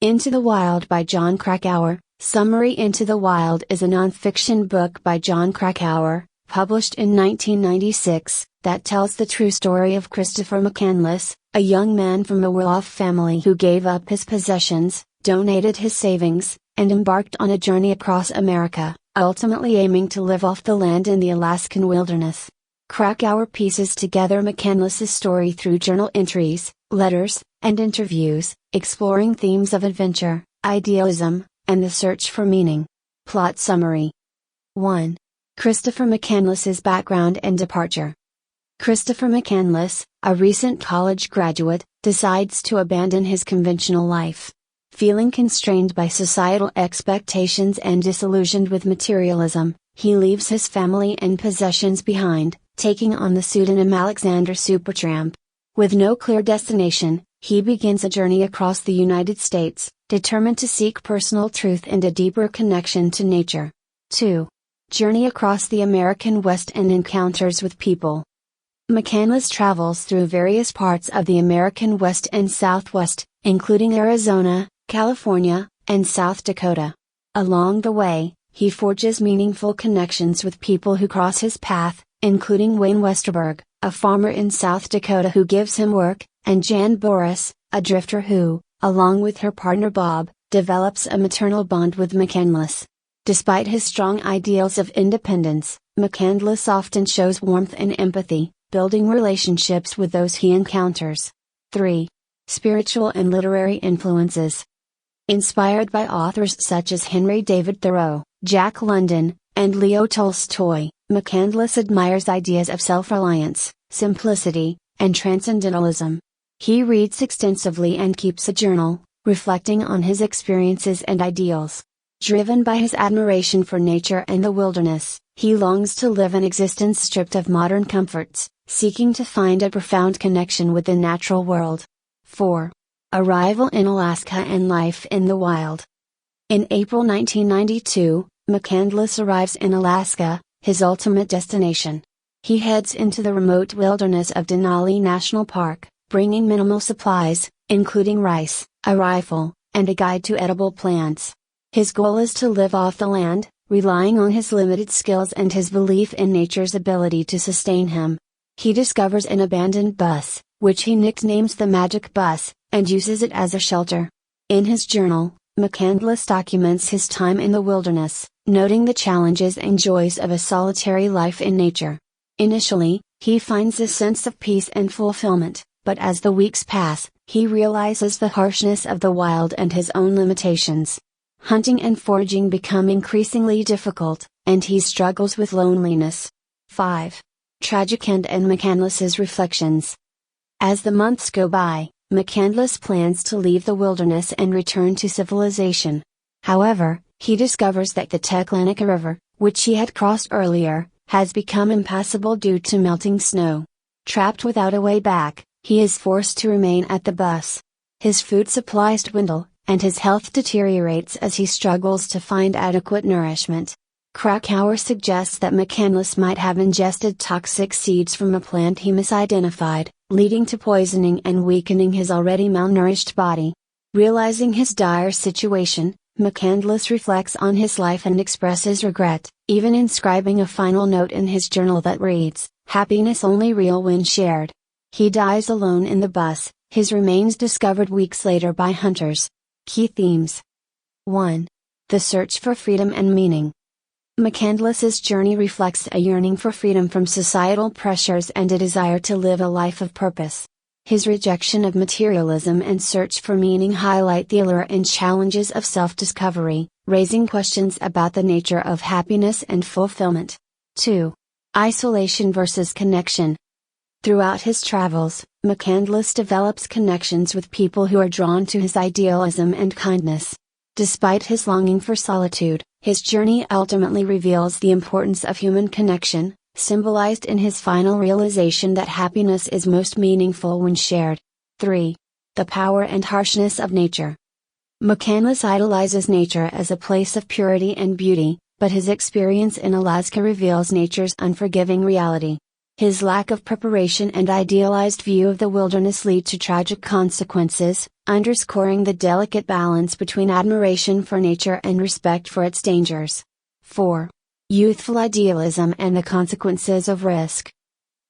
Into the Wild by Jon Krakauer. Summary: Into the Wild is a non-fiction book by Jon Krakauer, published in 1996, that tells the true story of Christopher McCandless, a young man from a well-off family who gave up his possessions, donated his savings, and embarked on a journey across America, ultimately aiming to live off the land in the Alaskan wilderness. Krakauer pieces together McCandless's story through journal entries, letters, and interviews, exploring themes of adventure, idealism, and the search for meaning. Plot summary. 1. Christopher McCandless's background and departure. Christopher McCandless, a recent college graduate, decides to abandon his conventional life. Feeling constrained by societal expectations and disillusioned with materialism, he leaves his family and possessions behind, taking on the pseudonym Alexander Supertramp. With no clear destination, he begins a journey across the United States, determined to seek personal truth and a deeper connection to nature. 2. Journey across the American West and encounters with people. McCandless travels through various parts of the American West and Southwest, including Arizona, California, and South Dakota. Along the way, he forges meaningful connections with people who cross his path, including Wayne Westerberg, a farmer in South Dakota who gives him work, and Jan Boris, a drifter who, along with her partner Bob, develops a maternal bond with McCandless. Despite his strong ideals of independence, McCandless often shows warmth and empathy, building relationships with those he encounters. 3. Spiritual and literary influences. Inspired by authors such as Henry David Thoreau, Jack London, and Leo Tolstoy, McCandless admires ideas of self-reliance, simplicity, and transcendentalism. He reads extensively and keeps a journal, reflecting on his experiences and ideals. Driven by his admiration for nature and the wilderness, he longs to live an existence stripped of modern comforts, seeking to find a profound connection with the natural world. 4. Arrival in Alaska and life in the wild. In April 1992, McCandless arrives in Alaska, his ultimate destination. He heads into the remote wilderness of Denali National Park, bringing minimal supplies, including rice, a rifle, and a guide to edible plants. His goal is to live off the land, relying on his limited skills and his belief in nature's ability to sustain him. He discovers an abandoned bus, which he nicknames the Magic Bus, and uses it as a shelter. In his journal, McCandless documents his time in the wilderness, noting the challenges and joys of a solitary life in nature. Initially, he finds a sense of peace and fulfillment, but as the weeks pass, he realizes the harshness of the wild and his own limitations. Hunting and foraging become increasingly difficult, and he struggles with loneliness. 5. Tragic End and McCandless's reflections. As the months go by, McCandless plans to leave the wilderness and return to civilization. However, he discovers that the Teclanica River, which he had crossed earlier, has become impassable due to melting snow. Trapped without a way back, he is forced to remain at the bus. His food supplies dwindle, and his health deteriorates as he struggles to find adequate nourishment. Krakauer suggests that McCandless might have ingested toxic seeds from a plant he misidentified, leading to poisoning and weakening his already malnourished body. Realizing his dire situation, McCandless reflects on his life and expresses regret, even inscribing a final note in his journal that reads, "Happiness only real when shared." He dies alone in the bus, his remains discovered weeks later by hunters. Key themes. 1. The search for freedom and meaning. McCandless's journey reflects a yearning for freedom from societal pressures and a desire to live a life of purpose. His rejection of materialism and search for meaning highlight the allure and challenges of self-discovery, raising questions about the nature of happiness and fulfillment. 2. Isolation versus connection. Throughout his travels, McCandless develops connections with people who are drawn to his idealism and kindness. Despite his longing for solitude, his journey ultimately reveals the importance of human connection, symbolized in his final realization that happiness is most meaningful when shared. 3. The power and harshness of nature. McCandless idolizes nature as a place of purity and beauty, but his experience in Alaska reveals nature's unforgiving reality. His lack of preparation and idealized view of the wilderness lead to tragic consequences, underscoring the delicate balance between admiration for nature and respect for its dangers. 4. Youthful idealism and the consequences of risk.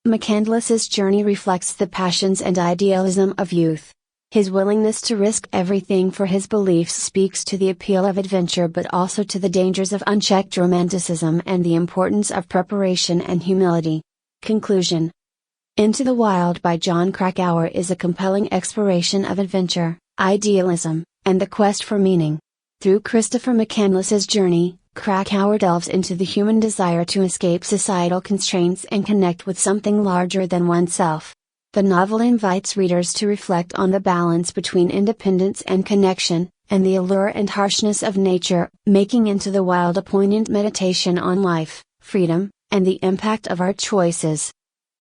McCandless's journey reflects the passions and idealism of youth. His willingness to risk everything for his beliefs speaks to the appeal of adventure but also to the dangers of unchecked romanticism and the importance of preparation and humility. Conclusion. Into the Wild by Jon Krakauer is a compelling exploration of adventure, idealism, and the quest for meaning. Through Christopher McCandless's journey, Krakauer delves into the human desire to escape societal constraints and connect with something larger than oneself. The novel invites readers to reflect on the balance between independence and connection, and the allure and harshness of nature, making Into the Wild a poignant meditation on life, freedom, and the impact of our choices.